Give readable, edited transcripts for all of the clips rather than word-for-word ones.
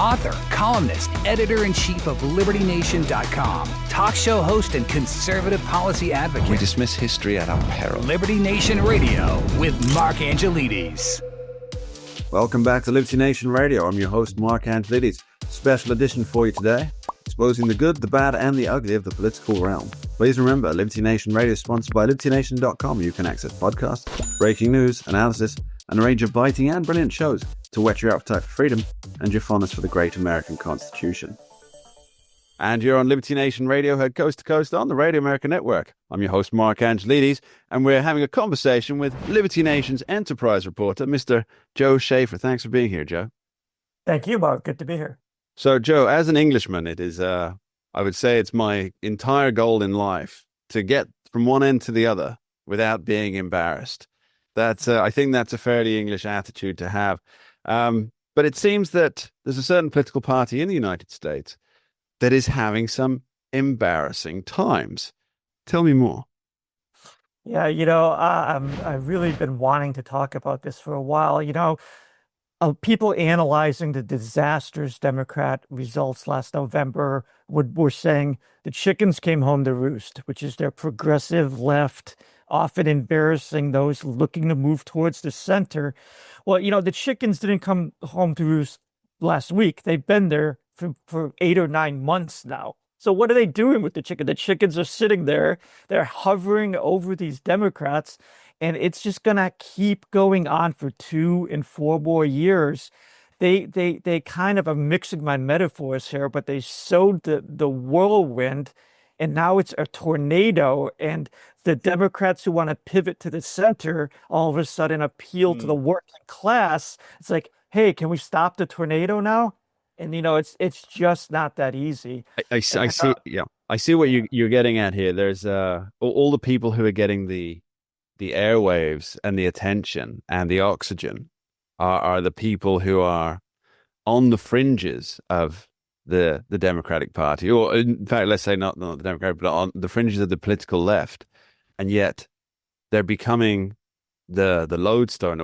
author, columnist, editor-in-chief of LibertyNation.com, talk show host, and conservative policy advocate. We dismiss history at our peril. Liberty Nation Radio with Mark Angelides. Welcome back to Liberty Nation Radio. I'm your host, Mark Angelides. Special edition for you today, exposing the good, the bad, and the ugly of the political realm. Please remember, Liberty Nation Radio is sponsored by LibertyNation.com. You can access podcasts, breaking news, analysis, and a range of biting and brilliant shows to whet your appetite for freedom and your fondness for the great American Constitution. And you're on Liberty Nation Radio, heard coast to coast on the Radio America Network. I'm your host, Mark Angelides, and we're having a conversation with Liberty Nation's enterprise reporter, Mr. Joe Schaefer. Thanks for being here, Joe. Thank you, Mark. Good to be here. So, Joe, as an Englishman, it is, I would say it's my entire goal in life to get from one end to the other without being embarrassed. I think that's a fairly English attitude to have. But it seems that there's a certain political party in the United States that is having some embarrassing times. Tell me more. Yeah, I've really been wanting to talk about this for a while. People analyzing the disastrous Democrat results last November were saying the chickens came home to roost, which is their progressive left, often embarrassing those looking to move towards the center. Well, the chickens didn't come home to roost last week. They've been there for 8 or 9 months now. So what are they doing with the chicken? The chickens are sitting there. They're hovering over these Democrats, and it's just going to keep going on for 2 and 4 more years. They kind of are mixing my metaphors here, but they sowed the whirlwind, and now it's a tornado, and the Democrats who want to pivot to the center all of a sudden appeal to the working class. It's like, hey, can we stop the tornado now? And it's just not that easy. I see. Yeah, I see what you're getting at here. There's all the people who are getting the airwaves and the attention and the oxygen are the people who are on the fringes of the Democratic Party, or in fact, let's say not the Democratic, but on the fringes of the political left, and yet they're becoming the lodestone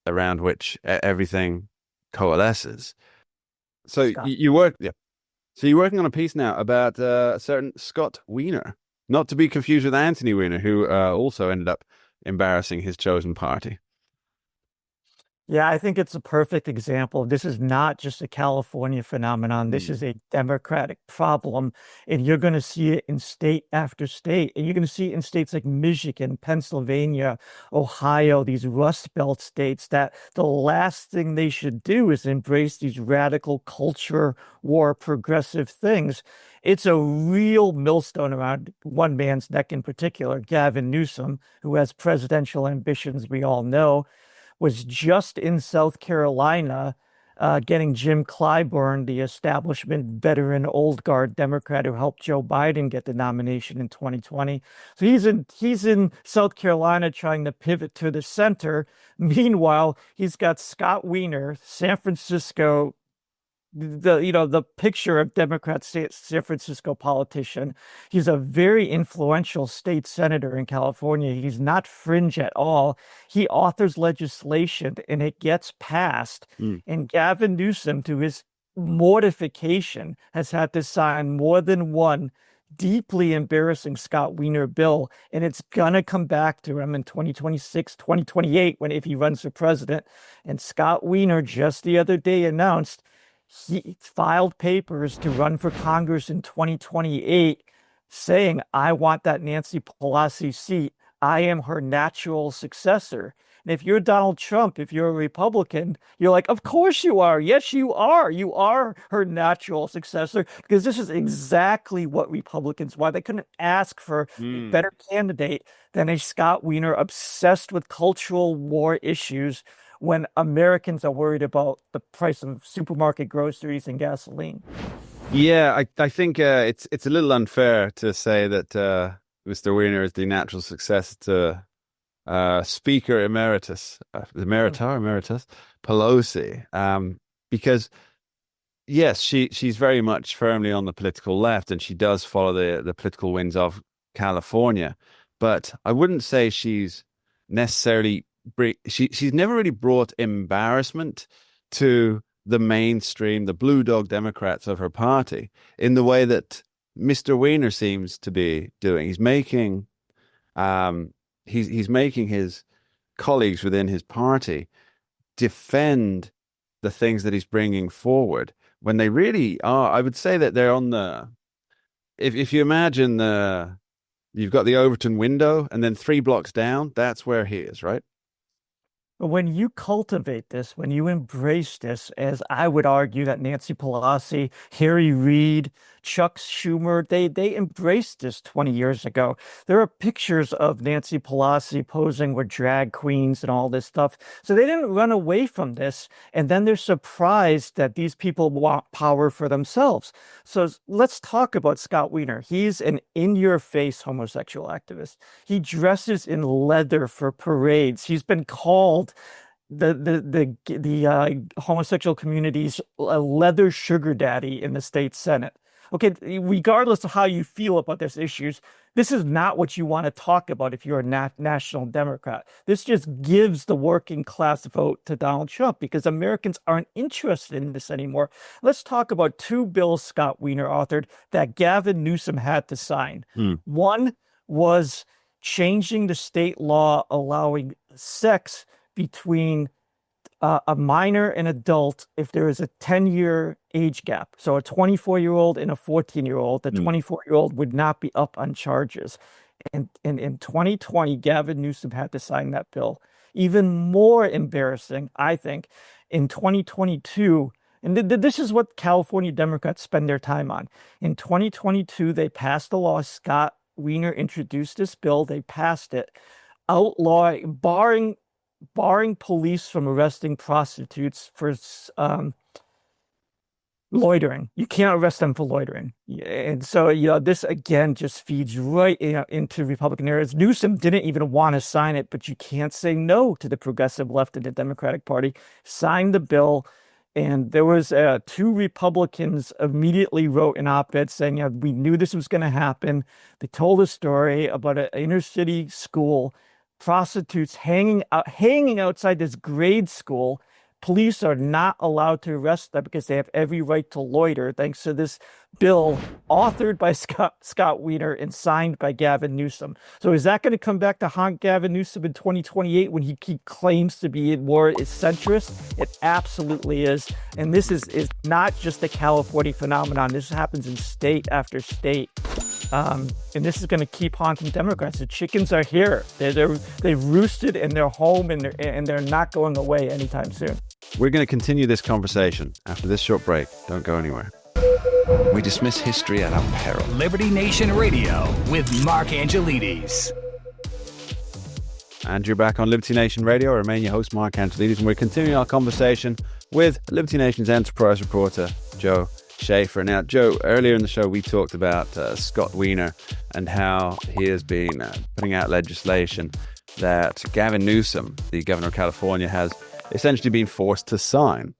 around which everything coalesces. So you're working on a piece now about a certain Scott Wiener, not to be confused with Anthony Weiner, who also ended up embarrassing his chosen party. Yeah, I think it's a perfect example. This is not just a California phenomenon. This is a Democratic problem, and you're going to see it in state after state. And you're going to see it in states like Michigan, Pennsylvania, Ohio, these Rust Belt states, that the last thing they should do is embrace these radical culture war progressive things. It's a real millstone around one man's neck in particular, Gavin Newsom, who has presidential ambitions, we all know, was just in South Carolina getting Jim Clyburn, the establishment veteran old guard Democrat who helped Joe Biden get the nomination in 2020. So he's in South Carolina trying to pivot to the center. Meanwhile, he's got Scott Wiener, San Francisco, the picture of Democrat San Francisco politician. He's a very influential state senator in California. He's not fringe at all. He authors legislation and it gets passed. And Gavin Newsom, to his mortification, has had to sign more than one deeply embarrassing Scott Wiener bill, and it's gonna come back to him in 2026, 2028, if he runs for president. And Scott Wiener just the other day announced he filed papers to run for Congress in 2028, saying, I want that Nancy Pelosi seat. I am her natural successor. And if you're Donald Trump, if you're a Republican, you're like, of course you are. Yes, you are. You are her natural successor, because this is exactly what Republicans want. They couldn't ask for a better candidate than a Scott Wiener obsessed with cultural war issues when Americans are worried about the price of supermarket groceries and gasoline. Yeah, I think it's a little unfair to say that Mr. Wiener is the natural successor to Speaker Emeritus, Emeritus Pelosi, because yes, she's very much firmly on the political left, and she does follow the political winds of California, but I wouldn't say she's necessarily she's never really brought embarrassment to the mainstream, the blue dog Democrats of her party in the way that Mr. Weiner seems to be doing. He's making he's making his colleagues within his party defend the things that he's bringing forward when they really are. I would say that they're on the, if you imagine you've got the Overton window and then 3 blocks down, that's where he is, right? When you cultivate this, when you embrace this, as I would argue that Nancy Pelosi, Harry Reid, Chuck Schumer, they embraced this 20 years ago. There are pictures of Nancy Pelosi posing with drag queens and all this stuff. So they didn't run away from this. And then they're surprised that these people want power for themselves. So let's talk about Scott Wiener. He's an in-your-face homosexual activist. He dresses in leather for parades. He's been called the homosexual community's leather sugar daddy in the state Senate. Okay, regardless of how you feel about these issues, this is not what you want to talk about if you're a national Democrat. This just gives the working class vote to Donald Trump because Americans aren't interested in this anymore. Let's talk about 2 bills Scott Wiener authored that Gavin Newsom had to sign. One was changing the state law allowing sex between a minor and adult if there is a 10-year age gap. So a 24-year-old and a 14-year-old, the 24-year-old would not be up on charges. And in 2020, Gavin Newsom had to sign that bill. Even more embarrassing, I think, in 2022, and this is what California Democrats spend their time on. In 2022, they passed the law. Scott Wiener introduced this bill. They passed it, outlawing, barring police from arresting prostitutes for loitering. You can't arrest them for loitering. And so, this again just feeds right into Republican areas. Newsom didn't even want to sign it, but you can't say no to the progressive left of the Democratic Party. Signed the bill. And there was 2 Republicans immediately wrote an op-ed saying, we knew this was going to happen. They told a story about an inner city school, prostitutes hanging outside this grade school. Police are not allowed to arrest them because they have every right to loiter, thanks to this bill authored by Scott Wiener and signed by Gavin Newsom. So is that going to come back to haunt Gavin Newsom in 2028 when he claims to be more centrist? It absolutely is. And this is not just a California phenomenon. This happens in state after state. And this is going to keep haunting Democrats. The chickens are here. They've roosted and they're home and they're not going away anytime soon. We're going to continue this conversation after this short break. Don't go anywhere. We dismiss history at our peril. Liberty Nation Radio with Mark Angelides. And you're back on Liberty Nation Radio. I remain your host, Mark Angelides, and we're continuing our conversation with Liberty Nation's enterprise reporter, Joe Schaefer. Now, Joe, earlier in the show, we talked about Scott Wiener and how he has been putting out legislation that Gavin Newsom, the governor of California, has essentially been forced to sign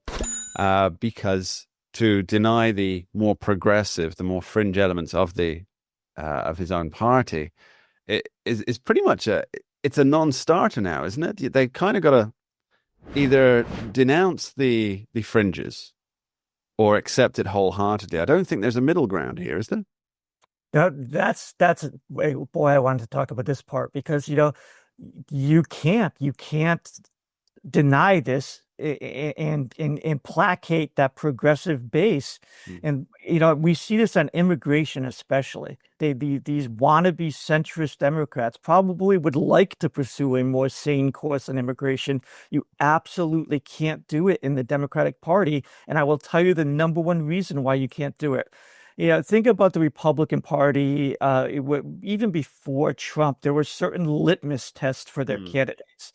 because to deny the more progressive, the more fringe elements of his own party is pretty much it's a non-starter now, isn't it? They kind of got to either denounce the fringes or accept it wholeheartedly. I don't think there's a middle ground here, is there? That's boy, I wanted to talk about this part because you can't deny this and placate that progressive base. And we see this on immigration especially. These wannabe centrist Democrats probably would like to pursue a more sane course on immigration. You absolutely can't do it in the Democratic Party, and I will tell you the number one reason why you can't do it. Think about the Republican Party. Even before Trump, there were certain litmus tests for their candidates.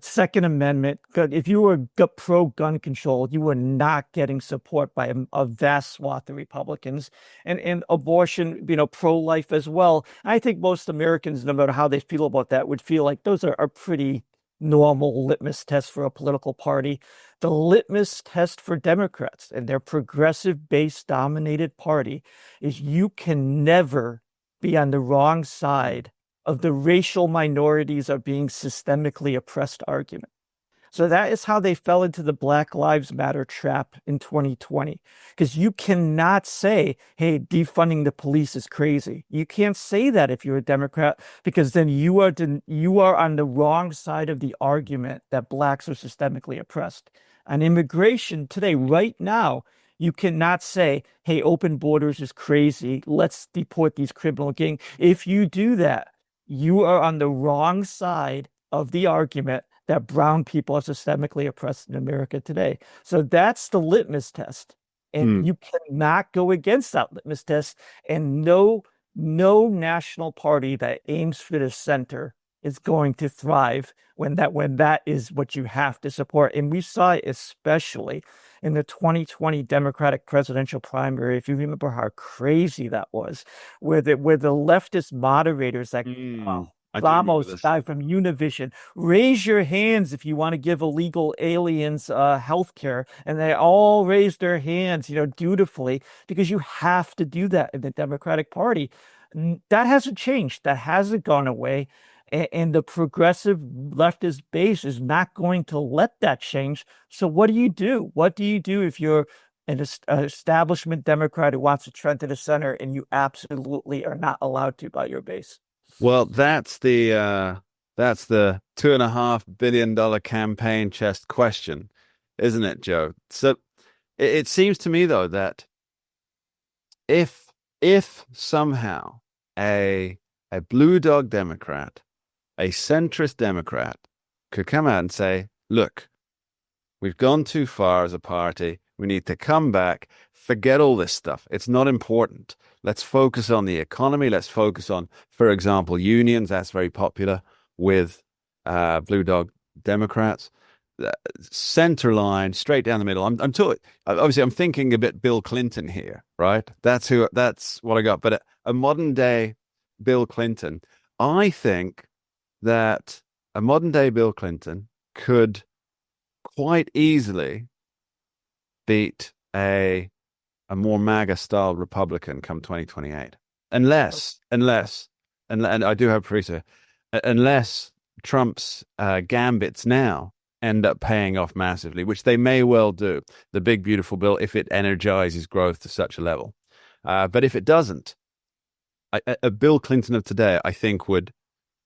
Second Amendment, if you were pro-gun control, you were not getting support by a vast swath of Republicans. And abortion, pro-life as well. I think most Americans, no matter how they feel about that, would feel like those are pretty normal litmus tests for a political party. The litmus test for Democrats and their progressive base dominated party is you can never be on the wrong side of the racial minorities are being systemically oppressed argument. So that is how they fell into the Black Lives Matter trap in 2020. Because you cannot say, hey, defunding the police is crazy. You can't say that if you're a Democrat, because then you are on the wrong side of the argument that blacks are systemically oppressed. On immigration today, right now, you cannot say, hey, open borders is crazy. Let's deport these criminal gangs. If you do that, you are on the wrong side of the argument that brown people are systemically oppressed in America today. So that's the litmus test. And you cannot go against that litmus test. And no national party that aims for the center is going to thrive when that is what you have to support. And we saw it especially in the 2020 Democratic presidential primary, if you remember how crazy that was, where the leftist moderators that Ramos, the guy from Univision, raise your hands if you want to give illegal aliens health care. And they all raised their hands, dutifully, because you have to do that in the Democratic Party. That hasn't changed. That hasn't gone away. And the progressive leftist base is not going to let that change. So what do you do? What do you do if you're an establishment Democrat who wants to trend to the center and you absolutely are not allowed to by your base? Well, that's the $2.5 billion campaign chest question, isn't it, Joe? So it seems to me, though, that if somehow a blue dog Democrat, a centrist Democrat, could come out and say, look, we've gone too far as a party. We need to come back. Forget all this stuff. It's not important. Let's focus on the economy. Let's focus on, for example, unions. That's very popular with blue dog Democrats. Center line, straight down the middle. I'm thinking a bit Bill Clinton here, right? That's what I got. But a modern day Bill Clinton, I think that a modern day Bill Clinton could quite easily beat a more MAGA style Republican come 2028, unless and I do have proof here, unless Trump's gambits now end up paying off massively, which they may well do. The big beautiful bill, if it energizes growth to such a level, but if it doesn't, a Bill Clinton of today, I think, would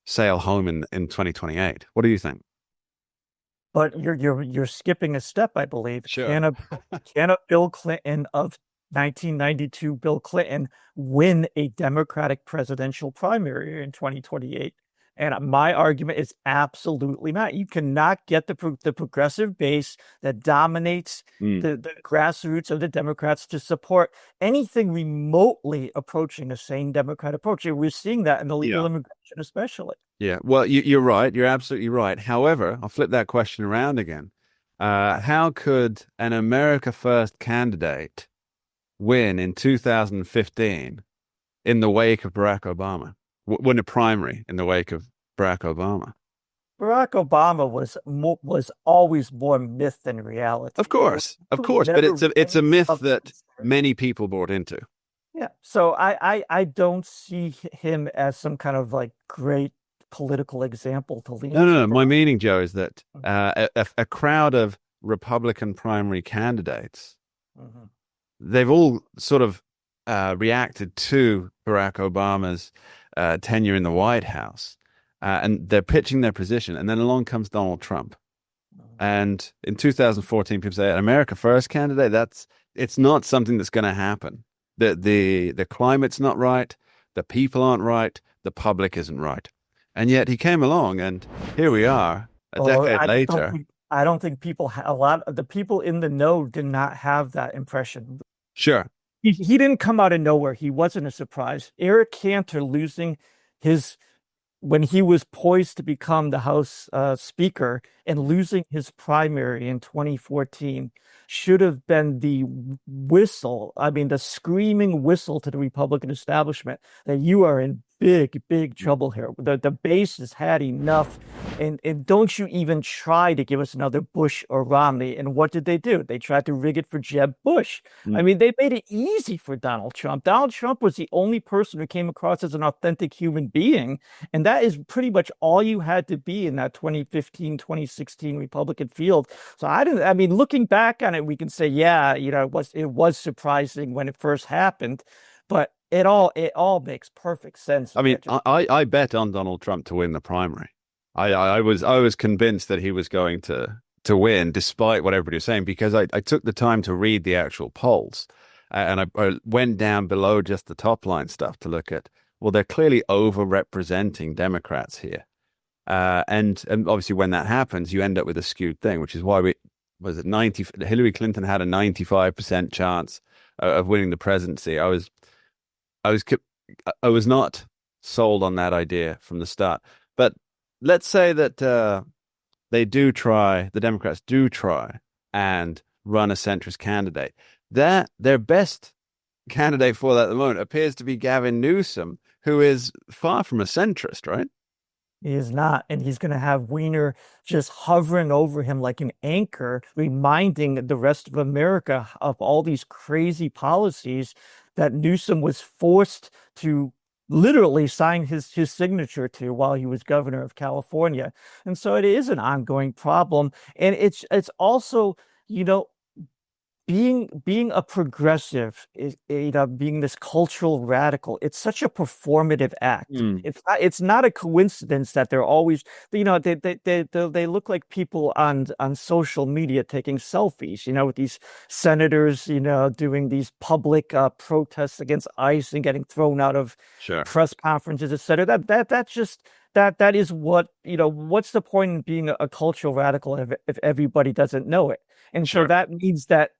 sail home in 2028. What do you think? But you're skipping a step, I believe. Sure. Can a Bill Clinton of 1992 Bill Clinton win a Democratic presidential primary in 2028? And my argument is absolutely not. You cannot get the progressive base that dominates the grassroots of the Democrats to support anything remotely approaching a sane Democrat approach. And we're seeing that in the legal immigration especially. Yeah, well, you're right. You're absolutely right. However, I'll flip that question around again. How could an America First candidate win in 2015 in the wake of Barack Obama? Win a primary in the wake of Barack Obama? Barack Obama was always more myth than reality. Of course, but it's a myth that many people bought into. Yeah, so I don't see him as some kind of like great political example to lean. No. My meaning, Joe, is that a crowd of Republican primary candidates, they've all sort of reacted to Barack Obama's tenure in the White House, and they're pitching their position, and then along comes Donald Trump. And in 2014, people say, an America First candidate, it's not something that's going to happen. The climate's not right, the people aren't right, the public isn't right. And yet he came along, and here we are, a decade later. I don't think a lot of the people in the know did not have that impression. Sure. He didn't come out of nowhere. He wasn't a surprise. Eric Cantor losing when he was poised to become the House Speaker and losing his primary in 2014 should have been the the screaming whistle to the Republican establishment that you are in big trouble here. The base has had enough, and don't you even try to give us another Bush or Romney. And what did they do? They tried to rig it for Jeb Bush. I mean, they made it easy for Donald Trump. Donald Trump was the only person who came across as an authentic human being, and that is pretty much all you had to be in that 2015, 2016 Republican field. So I mean, looking back on it, we can say, yeah, it was surprising when it first happened, but it all makes perfect sense. I mean, I bet on Donald Trump to win the primary. I was convinced that he was going to win, despite what everybody was saying, because I took the time to read the actual polls, and I went down below just the top line stuff to look at. Well, they're clearly overrepresenting Democrats here, and obviously when that happens, you end up with a skewed thing, which is why Hillary Clinton had a 95% chance of winning the presidency. I was not sold on that idea from the start. But let's say that the Democrats do try and run a centrist candidate. Their best candidate for that at the moment appears to be Gavin Newsom, who is far from a centrist, right? He is not, and he's going to have Weiner just hovering over him like an anchor, reminding the rest of America of all these crazy policies that Newsom was forced to literally sign his signature to while he was governor of California. And so it is an ongoing problem. And it's also, being a progressive is, being this cultural radical, it's such a performative act. It's not a coincidence that they're always, they look like people on social media taking selfies, with these senators, doing these public protests against ICE and getting thrown out of press conferences, et cetera. That is what, what's the point in being a cultural radical if everybody doesn't know it? And so that means that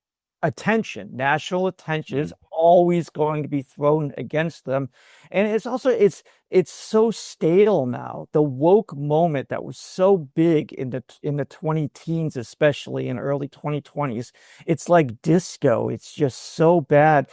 national attention is always going to be thrown against them. And it's also, it's so stale now. The woke moment that was so big in the 20 teens, especially in early 2020s, it's like disco. It's just so bad.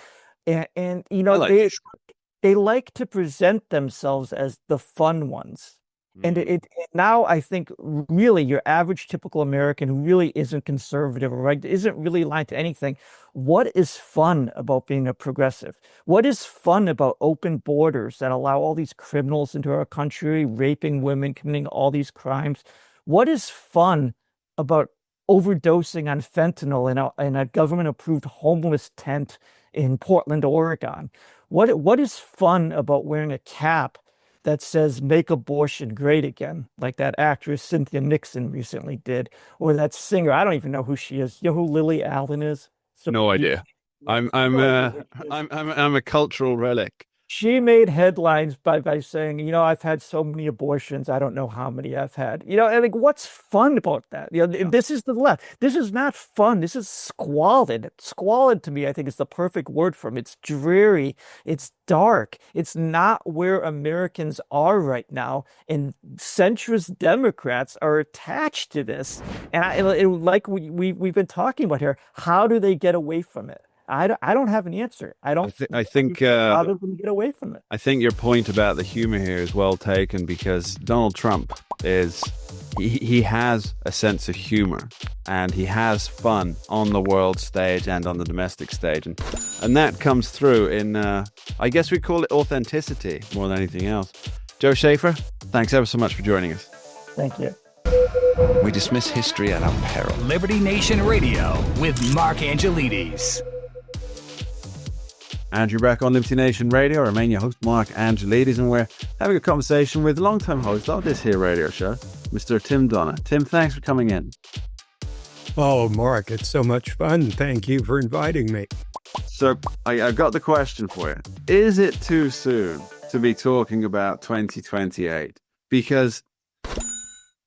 And they like to present themselves as the fun ones. And it now, I think, really, your average typical American who really isn't conservative or right, isn't really aligned to anything. What is fun about being a progressive? What is fun about open borders that allow all these criminals into our country, raping women, committing all these crimes? What is fun about overdosing on fentanyl in a government-approved homeless tent in Portland, Oregon? What is fun about wearing a cap that says "Make abortion great again," like that actress Cynthia Nixon recently did, or that singer? I don't even know who she is. You know who Lily Allen is? No idea. I'm a cultural relic. She made headlines by saying, I've had so many abortions, I don't know how many I've had. And like, what's fun about that? This is the left. This is not fun. This is squalid. Squalid to me, I think, is the perfect word for it. It's dreary. It's dark. It's not where Americans are right now. And centrist Democrats are attached to this. And like we've been talking about here, how do they get away from it? I don't have an answer. I think how they're going to get away from it. I think your point about the humor here is well taken, because Donald Trump he has a sense of humor, and he has fun on the world stage and on the domestic stage, and that comes through in I guess we call it authenticity more than anything else. Joe Schaefer, thanks ever so much for joining us. Thank you. We dismiss history at our peril. Liberty Nation Radio with Mark Angelides. Andrew back on Liberty Nation Radio. I remain your host, Mark Angelides, and we're having a conversation with longtime host of this here radio show, Mr. Tim Donner. Tim, thanks for coming in. Oh, Mark, it's so much fun. Thank you for inviting me. So I've got the question for you. Is it too soon to be talking about 2028? Because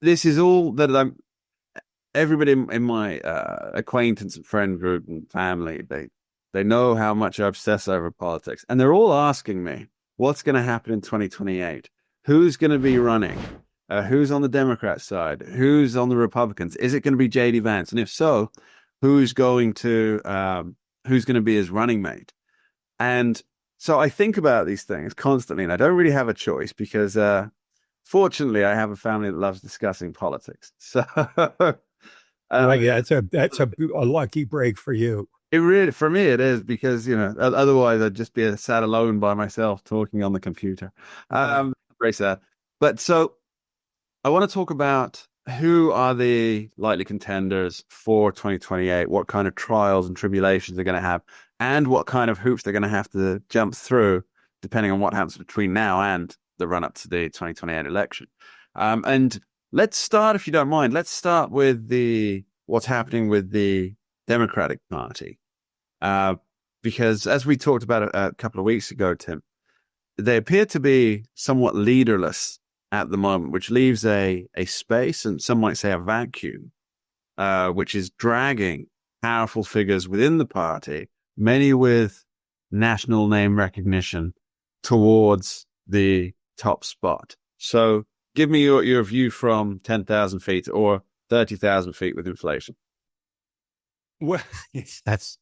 this is all that everybody in my acquaintance and friend group and family, they know how much I obsess over politics. And they're all asking me, what's going to happen in 2028? Who's going to be running? Who's on the Democrat side? Who's on the Republicans? Is it going to be J.D. Vance? And if so, who's going to be his running mate? And So I think about these things constantly, and I don't really have a choice because, fortunately, I have a family that loves discussing politics. So, Yeah, that's a lucky break for you. it really, for me, it is because otherwise I'd just be sat alone by myself talking on the computer. Very sad. But so I want to talk about who are the likely contenders for 2028, what kind of trials and tribulations they're going to have, and what kind of hoops they're going to have to jump through, depending on what happens between now and the run up to the 2028 election. And let's start, if you don't mind, let's start with what's happening with the Democratic Party. Because as we talked about a couple of weeks ago, Tim, they appear to be somewhat leaderless at the moment, which leaves a space, and some might say a vacuum, which is dragging powerful figures within the party, many with national name recognition, towards the top spot. So give me your view from 10,000 feet or 30,000 feet with inflation. Well, that's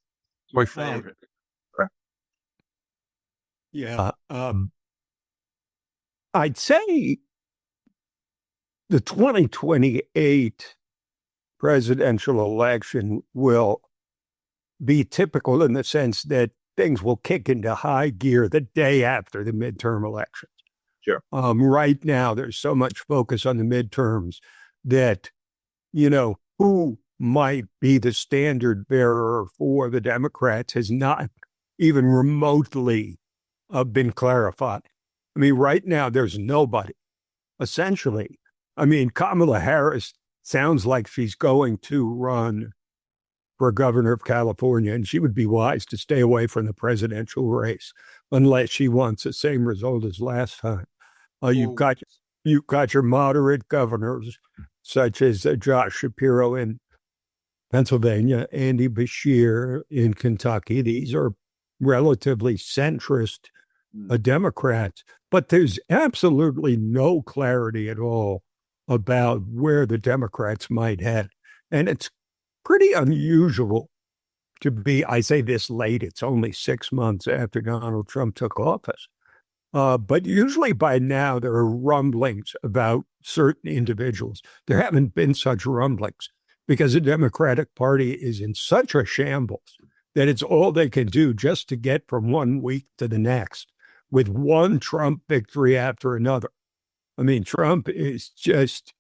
My favorite. yeah. I'd say the 2028 presidential election will be typical in the sense that things will kick into high gear the day after the midterm elections. Sure. Right now, there's so much focus on the midterms that, who might be the standard bearer for the Democrats has not even remotely been clarified. I mean, right now, there's nobody, essentially. I mean, Kamala Harris sounds like she's going to run for governor of California, and she would be wise to stay away from the presidential race unless she wants the same result as last time. You've got your moderate governors, such as Josh Shapiro in Pennsylvania, Andy Beshear in Kentucky. These are relatively centrist Democrats, but there's absolutely no clarity at all about where the Democrats might head. And it's pretty unusual to be, I say this late, it's only 6 months after Donald Trump took office. But usually by now, there are rumblings about certain individuals. There haven't been such rumblings because the Democratic Party is in such a shambles that it's all they can do just to get from 1 week to the next with one Trump victory after another. I mean, Trump is just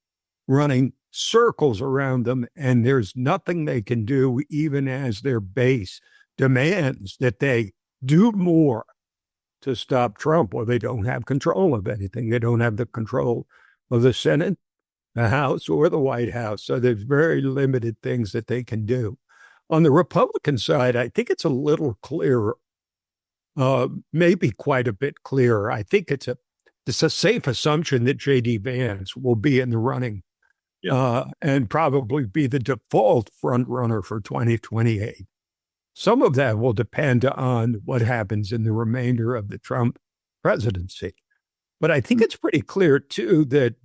running circles around them, and there's nothing they can do, even as their base demands that they do more to stop Trump, or they don't have control of anything. They don't have the control of the Senate, the House, or the White House. So there's very limited things that they can do. On the Republican side, I think it's a little clearer, maybe quite a bit clearer. I think it's a safe assumption that J.D. Vance will be in the running and probably be the default front runner for 2028. Some of that will depend on what happens in the remainder of the Trump presidency. But I think it's pretty clear, too, that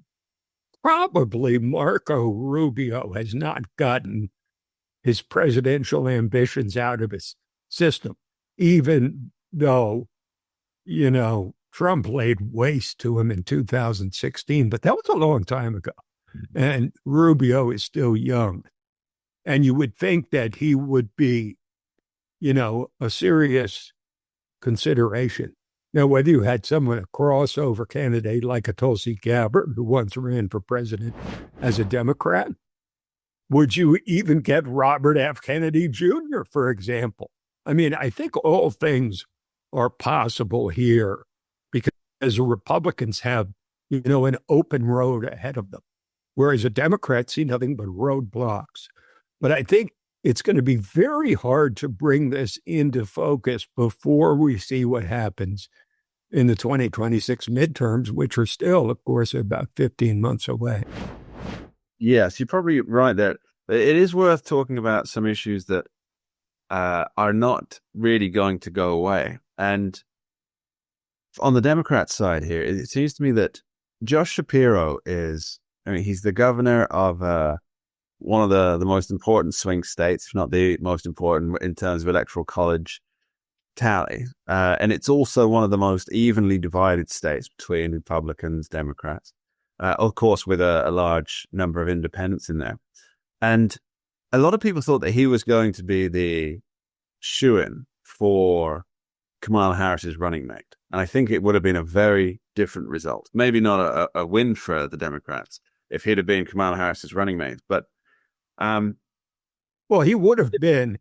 probably Marco Rubio has not gotten his presidential ambitions out of his system, even though, Trump laid waste to him in 2016. But that was a long time ago. And Rubio is still young. And you would think that he would be, a serious consideration. Now, whether you had someone, a crossover candidate like a Tulsi Gabbard, who once ran for president as a Democrat, would you even get Robert F. Kennedy Jr., for example? I mean, I think all things are possible here because the Republicans have, an open road ahead of them, whereas the Democrats see nothing but roadblocks. But I think it's going to be very hard to bring this into focus before we see what happens in the 2026 midterms, which are still, of course, about 15 months away. Yes, you're probably right there. It is worth talking about some issues that are not really going to go away. And on the Democrat side here, it seems to me that Josh Shapiro he's the governor of one of the most important swing states, if not the most important in terms of electoral college tally. And it's also one of the most evenly divided states between Republicans, Democrats, of course, with a large number of independents in there. And a lot of people thought that he was going to be the shoo-in for Kamala Harris's running mate. And I think it would have been a very different result. Maybe not a win for the Democrats if he'd have been Kamala Harris's running mate. But well, he would have been,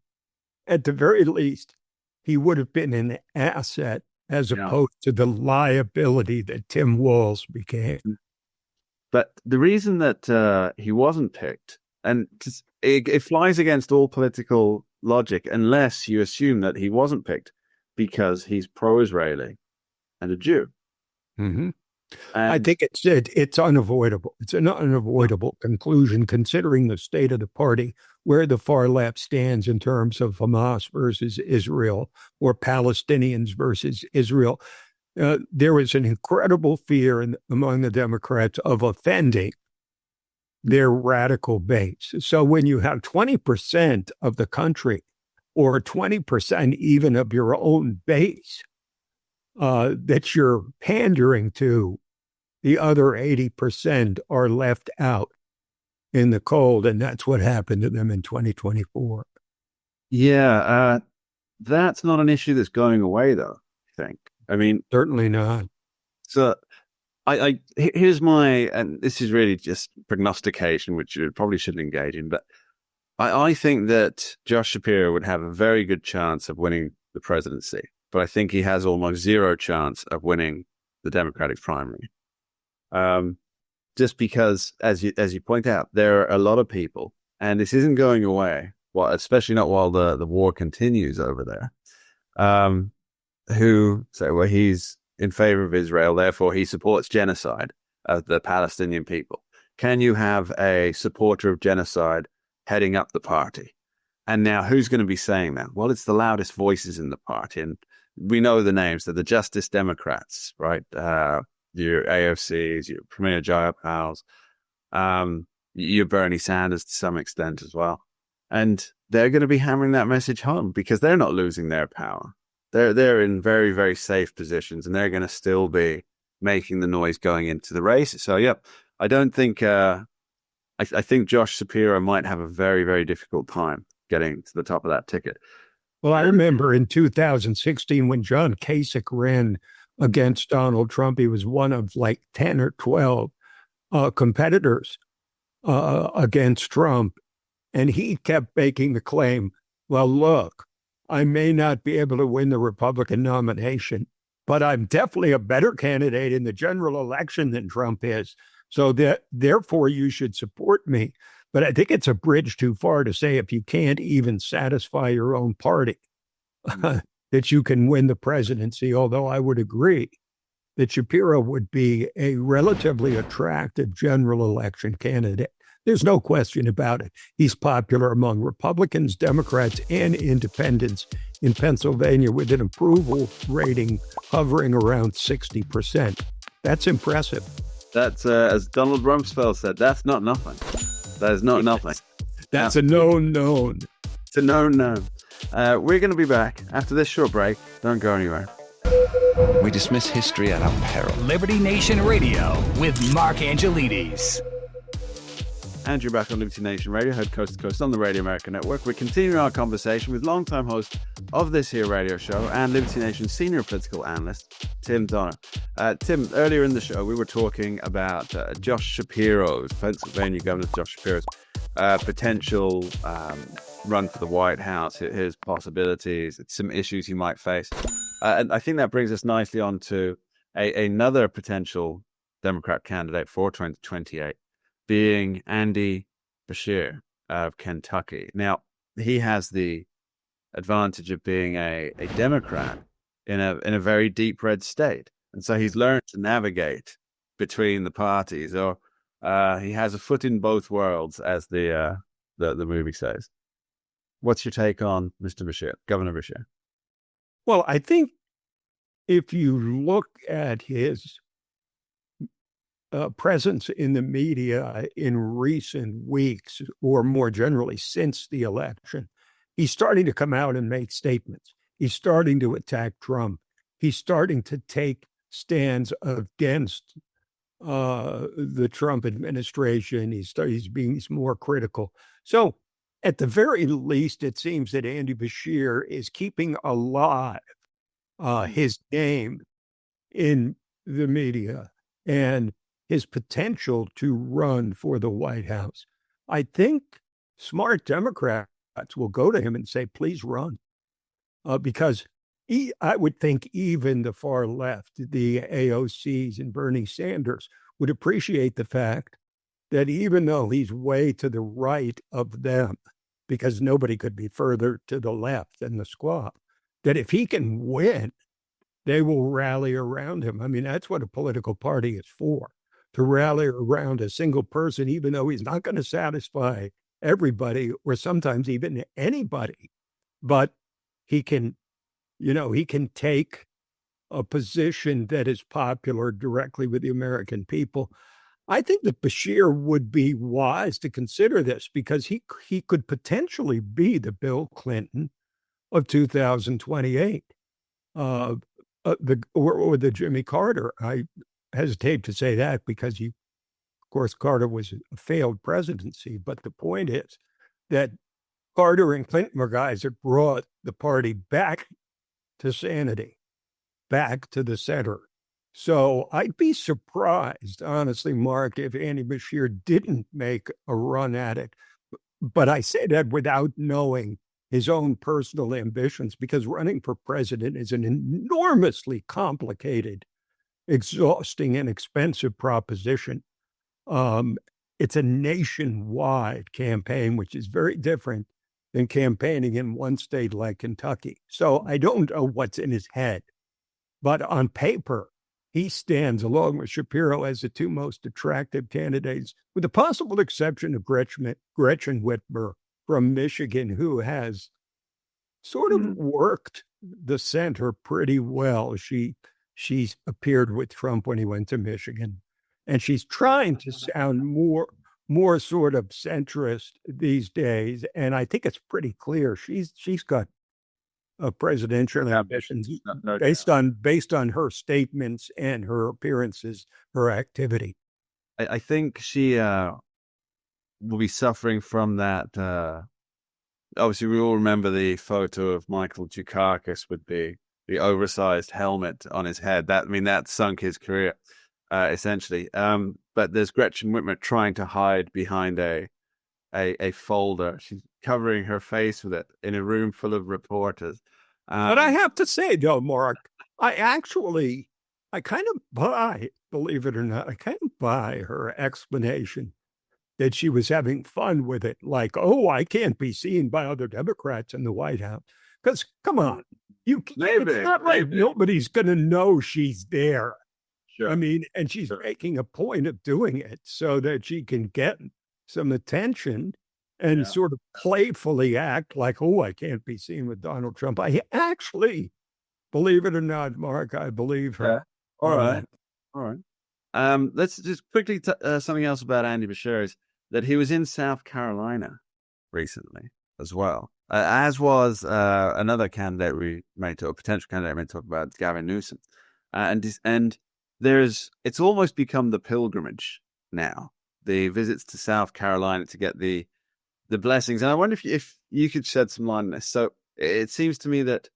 at the very least, he would have been an asset as opposed to the liability that Tim Walz became. But the reason that he wasn't picked, and it flies against all political logic unless you assume that he wasn't picked because he's pro-Israeli and a Jew. Mm-hmm. I think it's unavoidable. It's an unavoidable conclusion considering the state of the party, where the far left stands in terms of Hamas versus Israel or Palestinians versus Israel. There was an incredible fear among the Democrats of offending their radical base. So when you have 20% of the country or 20% even of your own base that you're pandering to, the other 80% are left out in the cold. And that's what happened to them in 2024. Yeah, that's not an issue that's going away, though, I think. I mean, certainly not. So here's my, and this is really just prognostication, which you probably shouldn't engage in, but I think that Josh Shapiro would have a very good chance of winning the presidency, but I think he has almost zero chance of winning the Democratic primary. Just because, as you point out, there are a lot of people, and this isn't going away, well, especially not while the war continues over there, who say, well, he's in favor of Israel, therefore he supports genocide of the Palestinian people. Can you have a supporter of genocide heading up the party? And now who's going to be saying that? Well, it's the loudest voices in the party. And we know the names. They're the Justice Democrats, right? Your AOCs, your Premier Jayapals, your Bernie Sanders to some extent as well. And they're going to be hammering that message home because they're not losing their power. They're in very, very safe positions, and they're going to still be making the noise going into the race. So, yep, I don't think I think Josh Shapiro might have a very, very difficult time getting to the top of that ticket. Well, I remember in 2016 when John Kasich ran against Donald Trump, he was one of like 10 or 12 competitors against Trump. And he kept making the claim, well, look, I may not be able to win the Republican nomination, but I'm definitely a better candidate in the general election than Trump is. So therefore, you should support me. But I think it's a bridge too far to say if you can't even satisfy your own party that you can win the presidency, although I would agree that Shapiro would be a relatively attractive general election candidate. There's no question about it. He's popular among Republicans, Democrats, and independents in Pennsylvania with an approval rating hovering around 60%. That's impressive. That's, as Donald Rumsfeld said, that's not nothing. That is not nothing. That's a known. It's a known. We're going to be back after this short break. Don't go anywhere. We dismiss history at our peril. Liberty Nation Radio with Mark Angelides. And you're back on Liberty Nation Radio, heard coast to coast on the Radio America Network. We're continuing our conversation with longtime host of this here radio show and Liberty Nation senior political analyst, Tim Donner. Tim, earlier in the show, we were talking about Josh Shapiro's, Pennsylvania Governor Josh Shapiro's potential run for the White House, his possibilities, some issues he might face. And I think that brings us nicely on to another potential Democrat candidate for 2028. Being Andy Beshear of Kentucky. Now, he has the advantage of being a Democrat in a very deep red state. And so he's learned to navigate between the parties, or he has a foot in both worlds, as the movie says. What's your take on Mr. Beshear, Governor Beshear? Well, I think if you look at his presence in the media in recent weeks, or more generally since the election, he's starting to come out and make statements. He's starting to attack Trump. He's starting to take stands against the Trump administration. He's more critical. So at the very least, it seems that Andy Bashir is keeping alive his name in the media and his potential to run for the White House. I think smart Democrats will go to him and say, please run. Because I would think even the far left, the AOCs and Bernie Sanders, would appreciate the fact that even though he's way to the right of them, because nobody could be further to the left than the squad, that if he can win, they will rally around him. I mean, that's what a political party is for, to rally around a single person, even though he's not going to satisfy everybody or sometimes even anybody. But he can, he can take a position that is popular directly with the American people. I think that Bashir would be wise to consider this because he could potentially be the Bill Clinton of 2028, or the Jimmy Carter. I hesitate to say that because of course, Carter was a failed presidency. But the point is that Carter and Clinton were guys that brought the party back to sanity, back to the center. So I'd be surprised, honestly, Mark, if Andy Bashir didn't make a run at it. But I say that without knowing his own personal ambitions, because running for president is an enormously complicated, exhausting, and expensive proposition. It's a nationwide campaign, which is very different than campaigning in one state like Kentucky. So I don't know what's in his head. But on paper, he stands along with Shapiro as the two most attractive candidates, with the possible exception of Gretchen Whitmer from Michigan, who has sort of worked the center pretty well. She appeared with Trump when he went to Michigan, and she's trying to sound more sort of centrist these days. And I think it's pretty clear she's got presidential ambitions based on her statements and her appearances, her activity. I think she will be suffering from that. Obviously, we all remember the photo of Michael Dukakis with the oversized helmet on his head. That sunk his career, essentially. But there's Gretchen Whitmer trying to hide behind a folder. She's covering her face with it in a room full of reporters. But I have to say, though, Mark, I kind of buy, believe it or not, I kind of buy her explanation that she was having fun with it. Like, oh, I can't be seen by other Democrats in the White House. Because, come on, it's not like nobody's going to know she's there. Sure. I mean, and she's making a point of doing it so that she can get some attention and sort of playfully act like, oh, I can't be seen with Donald Trump. I actually, believe it or not, Mark, I believe her. Yeah. All right. Let's just quickly something else about Andy Bashir is that he was in South Carolina recently as well, as was another candidate potential candidate we may talk about, Gavin Newsom, and it's almost become the pilgrimage now. The visits to South Carolina to get the blessings. And I wonder if you could shed some light on this. So it seems to me that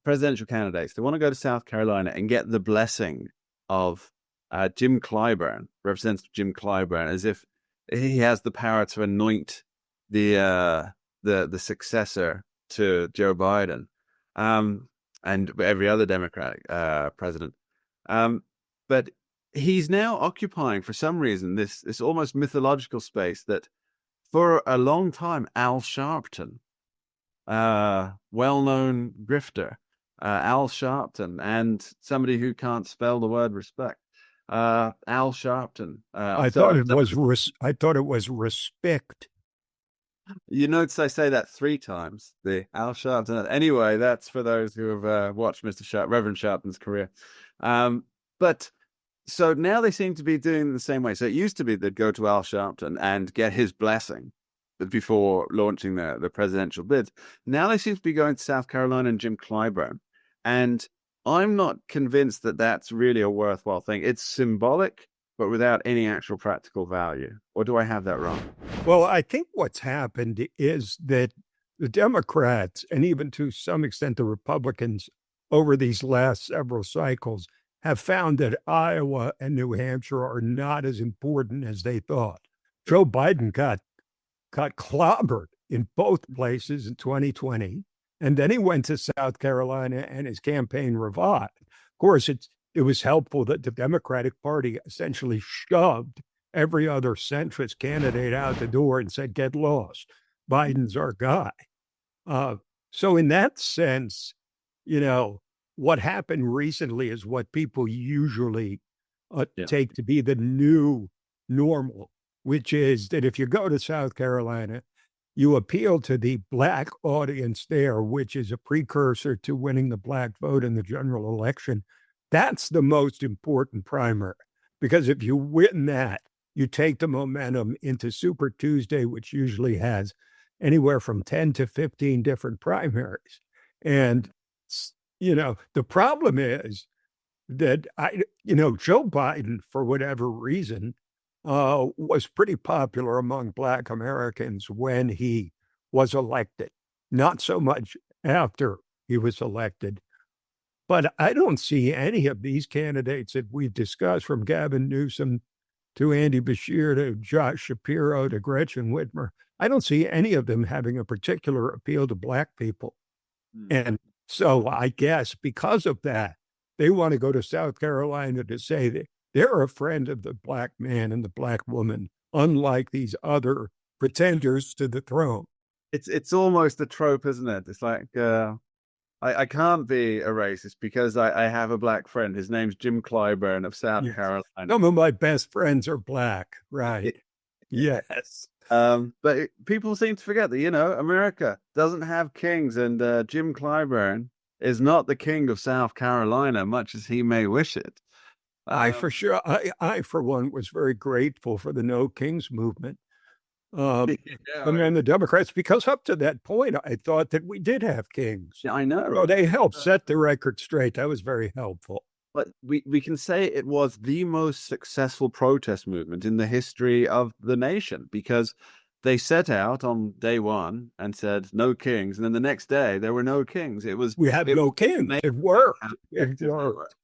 presidential candidates, they want to go to South Carolina and get the blessing of Jim Clyburn, Representative Jim Clyburn, as if he has the power to anoint the successor to Joe Biden and every other Democratic president. But he's now occupying, for some reason, this almost mythological space that for a long time, Al Sharpton, well-known grifter, Al Sharpton, and somebody who can't spell the word respect, Al Sharpton. I thought it was respect. You notice I say that 3 times, the Al Sharpton. Anyway, that's for those who have watched Reverend Sharpton's career. But so now they seem to be doing the same way. So it used to be they'd go to Al Sharpton and get his blessing before launching the presidential bids. Now they seem to be going to South Carolina and Jim Clyburn. And I'm not convinced that that's really a worthwhile thing. It's symbolic, but without any actual practical value. Or do I have that wrong? Well, I think what's happened is that the Democrats, and even to some extent the Republicans, over these last several cycles, have found that Iowa and New Hampshire are not as important as they thought. Joe Biden got clobbered in both places in 2020, and then he went to South Carolina and his campaign revived. Of course, it was helpful that the Democratic Party essentially shoved every other centrist candidate out the door and said, get lost. Biden's our guy. So in that sense, what happened recently is what people usually take to be the new normal, which is that if you go to South Carolina, you appeal to the Black audience there, which is a precursor to winning the Black vote in the general election. That's the most important primary, because if you win that, you take the momentum into Super Tuesday, which usually has anywhere from 10 to 15 different primaries. And, the problem is that Joe Biden, for whatever reason, was pretty popular among Black Americans when he was elected, not so much after he was elected. But I don't see any of these candidates that we've discussed, from Gavin Newsom to Andy Beshear to Josh Shapiro to Gretchen Whitmer. I don't see any of them having a particular appeal to Black people. And so I guess because of that, they want to go to South Carolina to say that they're a friend of the Black man and the Black woman, unlike these other pretenders to the throne. It's almost a trope, isn't it? It's like, I can't be a racist because I have a Black friend. His name's Jim Clyburn of South Carolina. Some of my best friends are Black, right? Yes. But people seem to forget that, America doesn't have kings, and Jim Clyburn is not the king of South Carolina, much as he may wish it. I for one, was very grateful for the No Kings movement. And the Democrats, because up to that point, I thought that we did have kings. Yeah, I know. So they helped set the record straight. That was very helpful. But we can say it was the most successful protest movement in the history of the nation, because they set out on day one and said no kings, and then the next day there were no kings. We had no kings. It worked. It worked.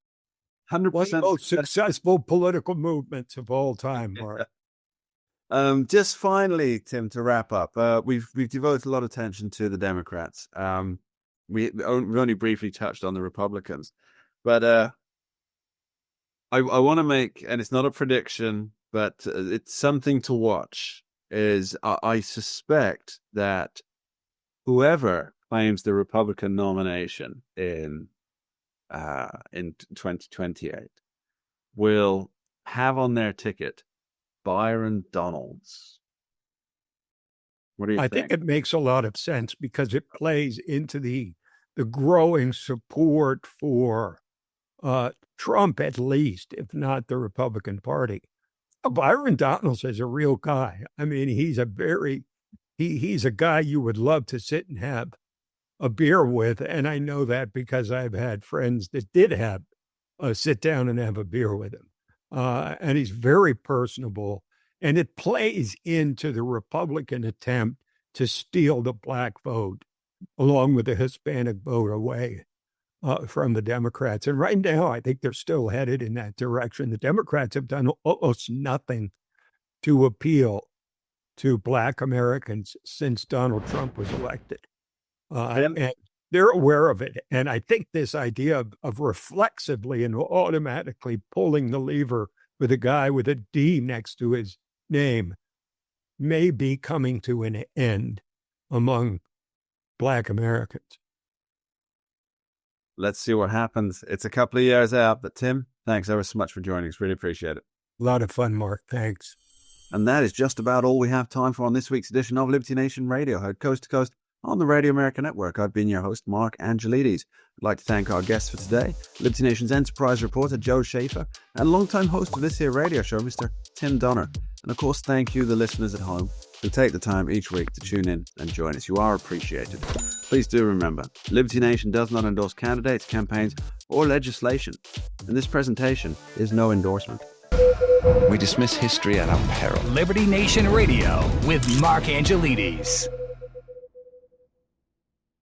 100%. One of the most successful political movements of all time, Mark. Just finally, Tim, to wrap up, we've devoted a lot of attention to the Democrats. We've only briefly touched on the Republicans, but I want to make, and it's not a prediction, but it's something to watch, is I suspect that whoever claims the Republican nomination in 2028 will have on their ticket Byron Donalds. What do you think? I think it makes a lot of sense because it plays into the growing support for Trump, at least, if not the Republican Party. Byron Donalds is a real guy. I mean, he's a guy you would love to sit and have a beer with. And I know that because I've had friends that did have sit down and have a beer with him. And he's very personable. And it plays into the Republican attempt to steal the Black vote, along with the Hispanic vote, away from the Democrats. And right now, I think they're still headed in that direction. The Democrats have done almost nothing to appeal to Black Americans since Donald Trump was elected. And they're aware of it. And I think this idea of reflexively and automatically pulling the lever with a guy with a D next to his name may be coming to an end among Black Americans. Let's see what happens. It's a couple of years out, but Tim, thanks ever so much for joining us. Really appreciate it. A lot of fun, Mark. Thanks. And that is just about all we have time for on this week's edition of Liberty Nation Radio, heard coast to coast on the Radio America Network. I've been your host, Mark Angelides. I'd like to thank our guests for today, Liberty Nation's enterprise reporter, Joe Schaefer, and longtime host of this here radio show, Mr. Tim Donner. And of course, thank you, the listeners at home, who take the time each week to tune in and join us. You are appreciated. Please do remember, Liberty Nation does not endorse candidates, campaigns, or legislation, and this presentation is no endorsement. We dismiss history at our peril. Liberty Nation Radio with Mark Angelides.